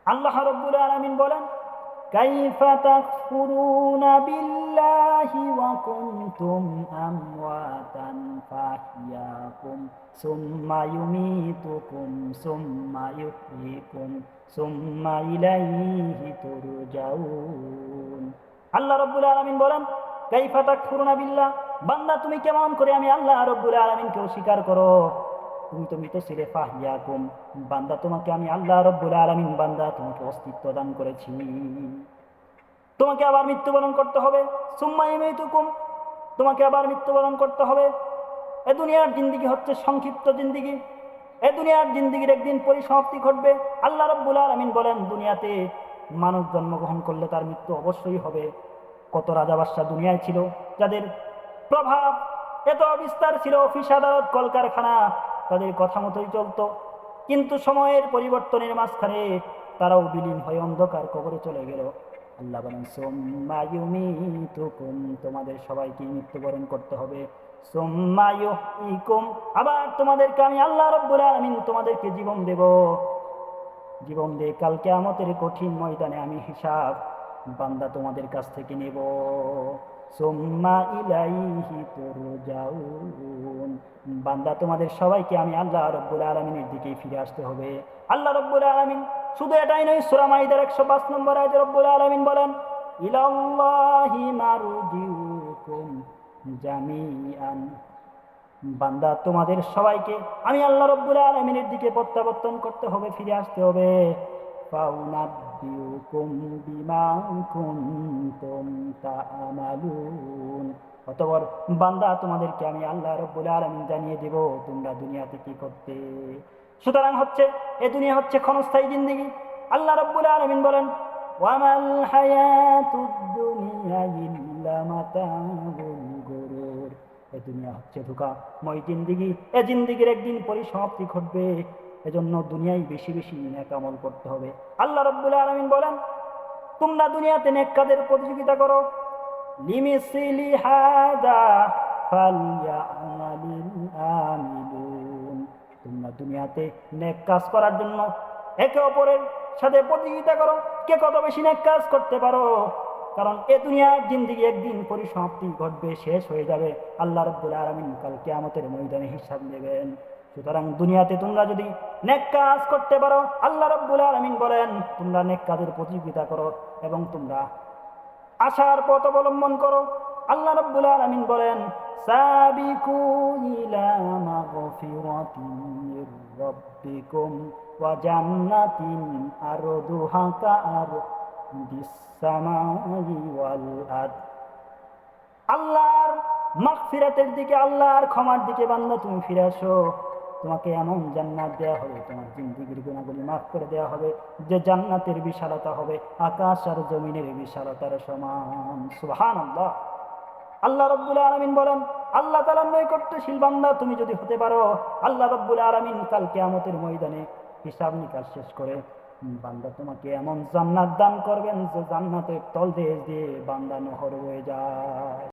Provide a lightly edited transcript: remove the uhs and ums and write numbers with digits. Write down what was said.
আল্লাহ রাব্বুল আলামিন বলেন, কাইফা তাকফুরুনা বিল্লাহি ওয়া কুনতুম আমওয়াতান ফাহইয়াকুম সুম্মা ইউমীতুকুম সুম্মা ইউহয়িকুম সুম্মা ইলাইহি তুরজাউন। আল্লাহ রাব্বুল আলামিন বলেন, কাইফা তাকফুরুনা বিল্লাহ, বান্দা তুমি কেমন করে আমি আল্লাহ রাব্বুল আলামিনকে অস্বীকার করো? তুমি তো মৃত ছিলে, ফাহিয়াকুম, বান্দা তোমাকে আমি আল্লাহ রাব্বুল আলামিন বান্দা তোমাকে অস্তিত্ব দান করেছি, তোমাকে আবার মৃত্যুবরণ করতে হবে। সুম্মা ইউমীতুকুম, তোমাকে আবার মৃত্যুবরণ করতে হবে। এ দুনিয়ার জিন্দেগি হচ্ছে সংক্ষিপ্ত জিন্দেগি, এ দুনিয়ার জিন্দেগির একদিন পরিসমাপ্তি ঘটবে। আল্লাহ রাব্বুল আলামিন বলেন, দুনিয়াতে মানুষ জন্মগ্রহণ করলে তার মৃত্যু অবশ্যই হবে। কত রাজা বাদশা দুনিয়ায় ছিল, যাদের প্রভাব এত বিস্তার ছিল, অফিস আদালত কলকারখানা তাদের কথা মতোই চলতো, কিন্তু সময়ের পরিবর্তনের মাঝখানে তারাও বিলীন হয়ে অন্ধকার কবরে চলে গেল। আল্লাহ বলেন, সুম্মা ইউমীতুকুম, তোমাদের সবাইকে মৃত্যুবরণ করতে হবে। সুম্মা ইউহয়িকুম, আবার তোমাদেরকে আমি আল্লাহ রাব্বুল আলামিন তোমাদেরকে জীবন দেব। জীবন দিয়ে কাল কিয়ামতের কঠিন ময়দানে আমি হিসাব বান্দা তোমাদের কাছ থেকে নেব। সুম্মা ইলাইহি তুরজাউন, বান্দা তোমাদের সবাইকে আমি আল্লাহ রাব্বুল আলামিনের দিকে ফিরে আসতে হবে। আল্লাহ রাব্বুল আলামিন শুধু এটাই নয়, সূরা মাইদার 105 নম্বর আয়াতে রাব্বুল আলামিন বলেন, ইলাল্লাহি মারজিউকুম জামিআন, বান্দা তোমাদের সবাইকে আমি আল্লাহ রাব্বুল আলামিনের দিকে প্রত্যাবর্তন করতে হবে, ফিরে আসতে হবে। ফাউনাব্বিউকুম বিমা কুনতুম তা'মালুন, অতঃপর বান্দা তোমাদেরকে আমি আল্লাহ রাব্বুল আলামিন জানিয়ে দেব তোমরা দুনিয়াতে কি করতে। সুতরাং হচ্ছে এই দুনিয়া হচ্ছে ক্ষণস্থায়ী জিন্দেগি। আল্লাহ রাব্বুল আলামিন বলেন, ওয়ামাল হায়াতুদ দুনিয়া ইল্লা মাতাউল গুরুর, এ দুনিয়া হচ্ছে ধোঁকাময় জিন্দেগি, এ জিন্দেগির একদিন পরিসমাপ্তি ঘটবে। এজন্য দুনিয়ায় বেশি বেশি নেক আমল করতে হবে। আল্লাহ রাব্বুল আলামিন বলেন, তোমরা দুনিয়াতে নেক কাজের প্রতিযোগিতা করো। লিমিসলি হাদা ফালইয়ামালিল আমিলুন, তোমরা দুনিয়াতে নেক কাজ করার জন্য একে অপরের সাথে প্রতিযোগিতা করো, কে কত বেশি নেক কাজ করতে পারো। কারণ এ দুনিয়ার জিন্দেগি একদিন পরিসমাপ্তি ঘটবে, শেষ হয়ে যাবে। আল্লাহ রাব্বুল আলামিন কাল কিয়ামতের ময়দানে হিসাব নেবেন। সুতরাং দুনিয়াতে তোমরা যদি নেক কাজ করতে পারো, আল্লাহ রাব্বুল আলামিন বলেন তোমরা নেক কাজের প্রতিযোগিতা করো এবং তোমরা আশার পথ অবলম্বন করো। আল্লাহ রাব্বুল আলামিন বলেন, সাবিকু ইলা মাগফিরাতিন মির রাব্বিকুম ওয়া জান্নাতিন আরদুহা কাআরদিস সামাই ওয়াল আরদ, আল্লাহর মাগফিরাতের দিকে, আল্লাহর ক্ষমার দিকে বান্দা তুমি ফিরে আসো। তোমাকে এমন জান্নাত দেওয়া হবে, তোমার জিন্দেগির গুনাহগুলি মাফ করে দেওয়া হবে, যে জান্নাতের বিশালতা হবে আকাশ আর জমিনের বিশালতার সমান। সুবহানাল্লাহ। আল্লাহ রাব্বুল আলামিন বলেন, আল্লাহ তাআলার নৈকট্যশীল বান্দা তুমি যদি হতে পারো, আল্লাহ রাব্বুল আলামিন কাল কিয়ামতের ময়দানে হিসাব নিকাশ শেষ করে বান্দা তোমাকে এমন জান্নাত দান করবেন যে জান্নাতের তলদেশ দিয়ে বান্দা নহর হয়ে যায়।